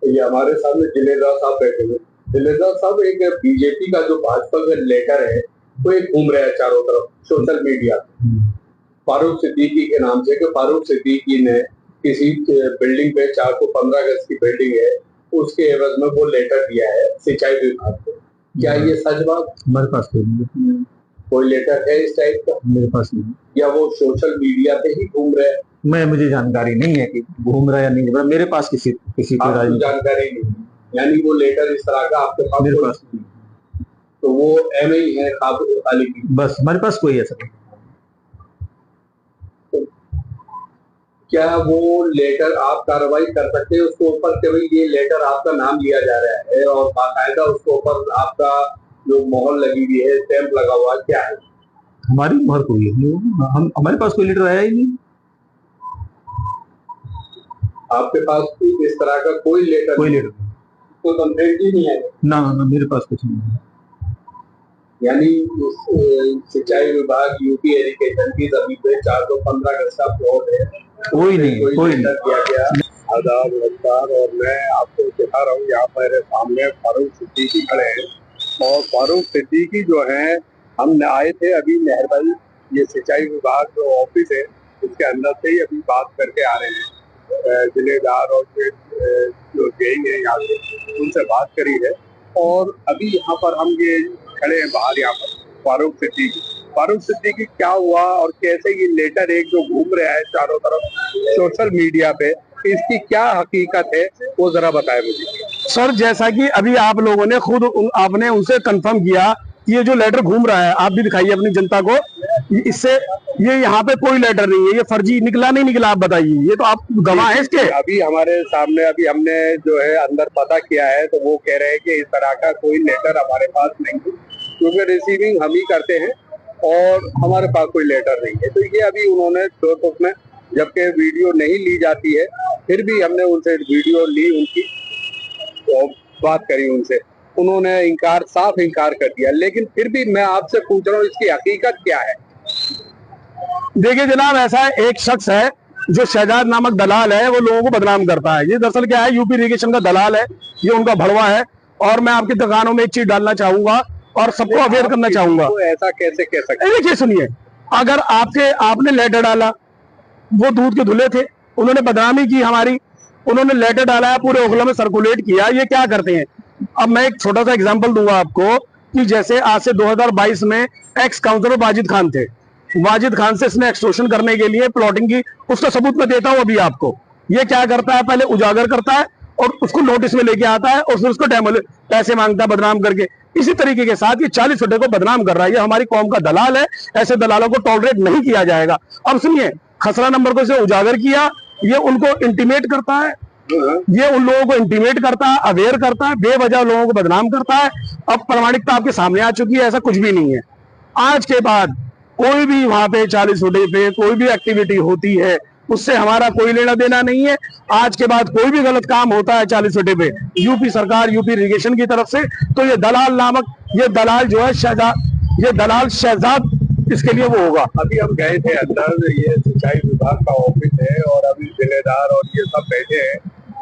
ये हमारे सामने जिलेदार साहब बैठे हुए। जिलेदार साहब, एक बीजेपी का जो भाजपा का लेटर है वो एक घूम रहा है चारों तरफ सोशल मीडिया, फारूक सिद्दीकी के नाम से, कि फारूक सिद्दीकी ने किसी बिल्डिंग पे 415 गज की बिल्डिंग है, उसके एवज में वो लेटर दिया है सिंचाई विभाग को। क्या ये सच बात? हमारे पास कोई लेटर है इस टाइप का? मेरे पास नहीं। या वो सोशल मीडिया पे ही घूम रहे हैं? मुझे जानकारी नहीं है कि घूम रहा है या नहीं घूम रहा। मेरे पास किसी की जानकारी नहीं, यानी वो लेटर इस तरह का आपके पास? मेरे पास नहीं। तो वो एवं ही है खाली की? बस हमारे पास कोई ऐसा नहीं। क्या वो लेटर आप कार्रवाई कर सकते हैं उसके ऊपर कि भाई ये लेटर आपका नाम लिया जा रहा है और बाकायदा उसके ऊपर आपका जो मोहर लगी हुई है, स्टैंप लगा हुआ है, क्या है? हमारी मोहर कोई नहीं, हमारे पास कोई लेटर आया ही नहीं। आपके पास इस तरह का कोई लेटर? कोई कंप्लेंट ही नहीं है? ना, मेरे पास कुछ नहीं है। यानी सिंचाई विभाग यूपी एजुकेशन की जमीन पे 415 गज का प्लॉट है, कोई नहीं किया गया। आदाब, नमस्कार। और मैं आपको दिखा रहा हूँ, यहाँ मेरे सामने फारूक सिद्दीकी खड़े हैं। और फारूक सिद्दीकी जो है, हम आए थे अभी मेहरबानी, ये सिंचाई विभाग जो ऑफिस है उसके अंदर से ही अभी बात करके आ रहे हैं। जिलेदार और जो जेई है यहाँ से, उनसे बात करी है। और अभी यहाँ पर हम ये खड़े हैं बाहर, यहाँ पर फारूक सिद्दीकी क्या हुआ और कैसे ये लेटर एक जो घूम रहा है चारों तरफ सोशल मीडिया पे, इसकी क्या हकीकत है वो जरा बताएं मुझे। सर, जैसा कि अभी आप लोगों ने खुद आपने उनसे कंफर्म किया, ये जो लेटर घूम रहा है आप भी दिखाइए अपनी जनता को। इससे ये यहाँ पे कोई लेटर नहीं है, ये फर्जी निकला नहीं निकला, आप बताइए। ये तो आप गवाह हैं इसके। अभी हमारे सामने अभी हमने जो है अंदर पता किया है, तो वो कह रहे हैं कि इस तरह का कोई लेटर हमारे पास नहीं है, क्योंकि रिसीविंग हम ही करते हैं और हमारे पास कोई लेटर नहीं है। तो ये अभी उन्होंने उसमें, जबकि वीडियो नहीं ली जाती है, फिर भी हमने उनसे वीडियो ली उनकी और बात करी उनसे, उन्होंने साफ इनकार कर दिया। लेकिन फिर भी मैं आपसे पूछ रहा हूँ, इसकी हकीकत क्या है? देखिए जनाब, ऐसा है, एक शख्स है जो शहजाद नामक दलाल है, वो लोगों को बदनाम करता है। ये दरअसल क्या है, यूपी इरिगेशन का दलाल है, ये उनका भड़वा है। और मैं आपकी दुकानों में एक चीज डालना चाहूंगा और सबको अवेयर करना चाहूंगा। तो ऐसा कैसे कह सकते हैं? देखिए सुनिए, अगर आपने लेटर डाला, वो दूध के धुले थे, उन्होंने बदनामी की हमारी, उन्होंने लेटर डाला है, पूरे ओखला में सर्कुलेट किया। ये क्या करते हैं? अब मैं एक छोटा सा एग्जांपल दूंगा आपको कि जैसे आज से 2022 में एक्स काउंसलर वाजिद खान थे, वाजिद खान से इसने एक्सटॉर्शन करने के लिए प्लॉटिंग की, उसका सबूत मैं देता हूं अभी आपको। ये क्या करता है, पहले उजागर करता है और उसको नोटिस में लेके आता है और फिर उसको पैसे मांगता है बदनाम करके। इसी तरीके के साथ ये 40 छोटे को बदनाम कर रहा है। ये हमारी कौम का दलाल है, ऐसे दलालों को टॉलरेट नहीं किया जाएगा। अब सुनिए, खसरा नंबर को इसे उजागर किया, ये उनको इंटीमेट करता है, ये उन लोगों को इंटीमेट करता है, अवेयर करता है, बेवजह लोगों को बदनाम करता है। अब प्रामाणिकता आपके सामने आ चुकी है, ऐसा कुछ भी नहीं है। आज के बाद कोई भी वहां पे 40 फुटे पे कोई भी एक्टिविटी होती है, उससे हमारा कोई लेना देना नहीं है। आज के बाद कोई भी गलत काम होता है 40 फुटे पे यूपी सरकार, यूपी इरिगेशन की तरफ से, तो ये दलाल नामक, ये दलाल जो है शहजाद, इसके लिए वो होगा। अभी हम गए थे अंदर, ये सिंचाई विभाग का ऑफिस है और अभी जिलेदार और ये सब बैठे हैं।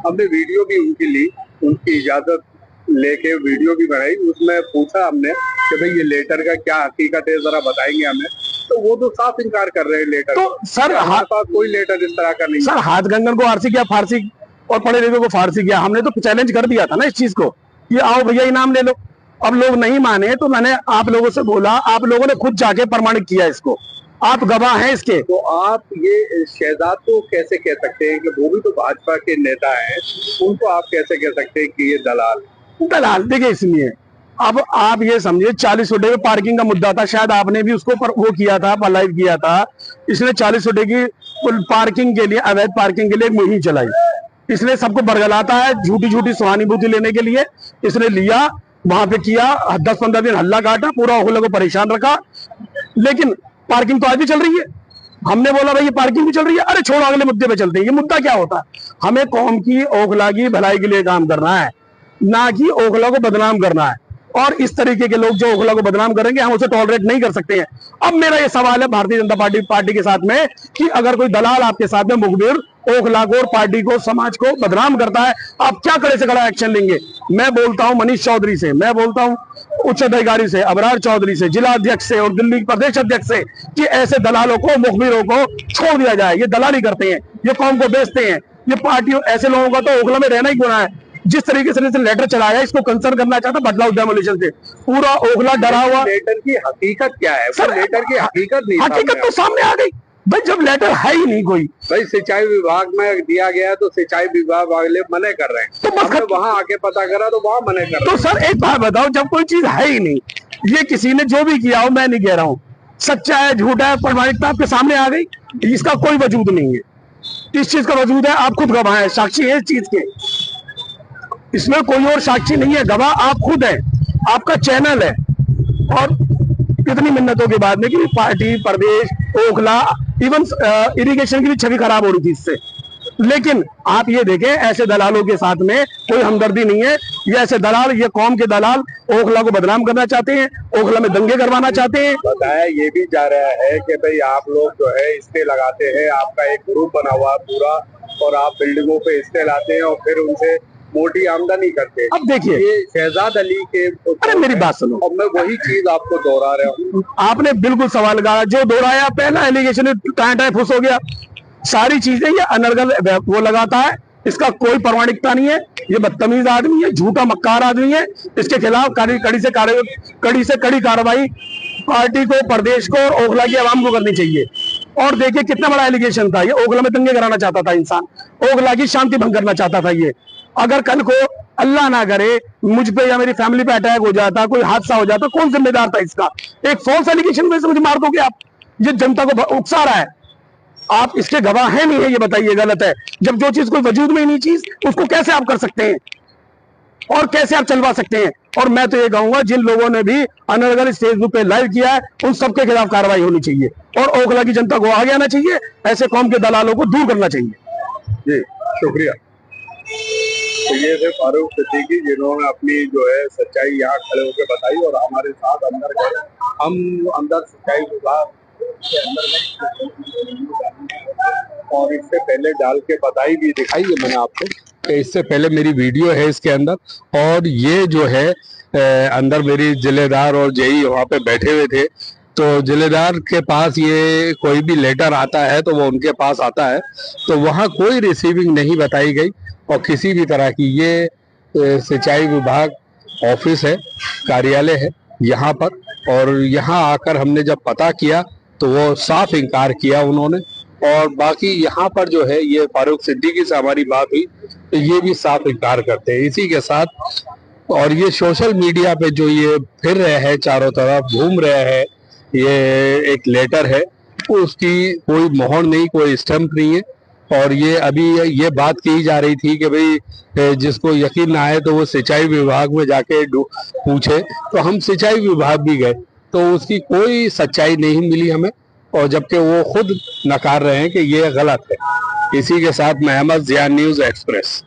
हमने वीडियो भी उनकी ली, उनकी इजाजत लेके वीडियो भी बनाई। उसमें पूछा हमने कि भाई ये लेटर का क्या हकीकत है, जरा बताएंगे हमें। तो वो तो साफ इनकार कर रहे हैं लेटर। तो सर हमारे पास कोई लेटर इस तरह का नहीं। सर, हाथ गंगन को आरसी किया फारसी और पढ़े लिखे को फारसी किया। हमने तो चैलेंज कर दिया था ना इस चीज को, ये आओ भैया इनाम ले लो। अब लोग नहीं माने तो मैंने आप लोगों से बोला, आप लोगों ने खुद जाके प्रमाणित किया इसको, आप गवाह हैं इसके। तो आप ये शहजाद को कैसे कह सकते हैं कि वो भी तो भाजपा के नेता हैं, उनको आप कैसे कह सकते हैं कि ये दलाल? देखिए, इसलिए अब आप ये समझिए, 40 फुटे में पार्किंग का मुद्दा था, शायद आपने भी उसको वो किया था, लाइव किया था। इसने 40 फुटे की पार्किंग के लिए, अवैध पार्किंग के लिए मुहिम चलाई। इसने सबको बरगलाता है, झूठी झूठी सहानुभूति लेने के लिए इसने लिया, वहां पे किया, 10-15 दिन हल्ला काटा, पूरा ओखला को परेशान रखा। लेकिन पार्किंग तो आज भी चल रही है। हमने बोला भाई ये पार्किंग भी चल रही है, अरे छोड़ो अगले मुद्दे पे चलते हैं। ये मुद्दा क्या होता है? हमें कौम की, ओखला की भलाई के लिए काम करना है, ना कि ओखला को बदनाम करना है। और इस तरीके के लोग जो ओखला को बदनाम करेंगे हम उसे टॉलरेट नहीं कर सकते हैं। अब मेरा ये सवाल है भारतीय जनता पार्टी के साथ में कि अगर कोई दलाल आपके साथ में मुखबिर ओखला को और पार्टी को समाज को बदनाम करता है, आप क्या कड़े से कड़ा एक्शन लेंगे? मैं बोलता हूं मनीष चौधरी से, मैं बोलता हूं उच्च अधिकारी से, अबरार चौधरी से, जिला अध्यक्ष से और दिल्ली प्रदेश अध्यक्ष से कि ऐसे दलालों को, मुखबिरों को छोड़ दिया जाए। ये दलाली करते हैं, ये कौम को बेचते हैं, ये पार्टियों, ऐसे लोगों का तो ओखला में रहना ही गुनाह है। जिस तरीके से इसने लेटर चलाया, इसको कंसर्न करना चाहता बदलाव डेमोलिशन से, पूरा ओखला डरा हुआ। लेटर की हकीकत क्या है सर? लेटर की हकीकत नहीं, हकीकत तो सामने आ गई भाई, जब लेटर है ही नहीं कोई। भाई सिंचाई विभाग में दिया गया है तो सिंचाई विभाग वाले मना कर रहे हैं, तो हमने वहां आके पता करा तो वहां मना कर रहे हैं। तो सर एक बात बताओ, जब कोई चीज है ही नहीं, ये किसी ने जो भी किया हो, मैं नहीं कह रहा हूँ सच्चा है झूठा है, प्रमाणिकता आपके सामने आ गई, इसका कोई वजूद नहीं है। इस चीज का वजूद है, आप खुद गवाह हैं, साक्षी है इस चीज के, इसमें कोई और साक्षी नहीं है, गवाह आप खुद हैं, आपका चैनल है। और कितनी मिन्नतों के बाद में कि पार्टी, प्रदेश, ओखला, इवन इरिगेशन की भी छवि खराब हो रही थी इससे, लेकिन आप ये देखें ऐसे दलालों के साथ में कोई हमदर्दी नहीं है। ये ऐसे दलाल, ये कौम के दलाल ओखला को बदनाम करना चाहते हैं, ओखला में दंगे करवाना चाहते हैं। बताया ये भी जा रहा है कि भाई आप लोग जो है स्टे लगाते हैं, आपका एक ग्रुप बना हुआ पूरा, और आप बिल्डिंगों पे स्टे लाते हैं और फिर उनसे मोटी आमदनी करते हैं। अब देखिए ये शहजाद अली के, अरे मेरी बात सुनो, और मैं वही चीज आपको दोहरा रहा हूँ। आपने बिल्कुल सवाल कहा, जो दोहराया पहला एलिगेशन टाइम फुस हो गया। सारी चीजें ये अनर्गल वो लगाता है, इसका कोई प्रमाणिकता नहीं है, ये बदतमीज आदमी है, झूठा मक्कार आदमी है। इसके खिलाफ कड़ी से कड़ी कार्रवाई पार्टी को, प्रदेश को और ओखला की आवाम को करनी चाहिए। और देखिए कितना बड़ा एलिगेशन था, ये ओखला में दंगे कराना चाहता था इंसान, ओखला की शांति भंग करना चाहता था ये। अगर कल को अल्लाह ना करे मुझ पे या मेरी फैमिली पे अटैक हो जाता, कोई हादसा हो जाता, कौन जिम्मेदार था इसका? एक फॉल्स एलिगेशन में से मुझे मार दोगे आप? ये जनता को उकसा रहा है, आप इसके गवाह हैं नहीं है, ये बताइए गलत है। जब जो चीज कोई वजूद में ही नहीं चीज, उसको कैसे आप कर सकते हैं और कैसे आप चलवा सकते हैं? और मैं तो ये कहूंगा जिन लोगों ने भी अनर्गल फेसबुक पे लाइव किया है, उन सबके खिलाफ कार्रवाई होनी चाहिए और ओखला की जनता को आगे आना चाहिए, ऐसे कौम के दलालों को दूर करना चाहिए। जी शुक्रिया। तो ये थे फारूक सिद्दीकी, जिन्होंने अपनी जो है सच्चाई यहाँ खड़े होकर बताई और हमारे साथ अंदर गए। हम अंदर सिंचाई विभाग के अंदर और इससे पहले डाल के बताई भी दिखाई है मैंने आपको, इससे पहले मेरी वीडियो है इसके अंदर। और ये जो है अंदर मेरी जिलेदार और जेई वहाँ पे बैठे हुए थे, तो जिलेदार के पास ये कोई भी लेटर आता है तो वो उनके पास आता है, तो वहाँ कोई रिसीविंग नहीं बताई गई और किसी भी तरह की। ये सिंचाई विभाग ऑफिस है, कार्यालय है यहाँ पर, और यहाँ आकर हमने जब पता किया तो वो साफ इनकार किया उन्होंने। और बाकी यहाँ पर जो है ये फारूक सिद्दीकी से हमारी बात हुई तो ये भी साफ इनकार करते हैं। इसी के साथ और ये सोशल मीडिया पे जो ये फिर रहे हैं, चारों तरफ घूम रहे हैं, ये एक लेटर है, उसकी कोई मोहर नहीं, कोई स्टैंप नहीं है। और ये अभी ये बात की जा रही थी कि भाई जिसको यकीन ना आए तो वो सिंचाई विभाग में जाके पूछे, तो हम सिंचाई विभाग भी गए तो उसकी कोई सच्चाई नहीं मिली हमें, और जबकि वो खुद नकार रहे हैं कि ये गलत है। इसी के साथ मैं अहमद जिया, न्यूज़ एक्सप्रेस।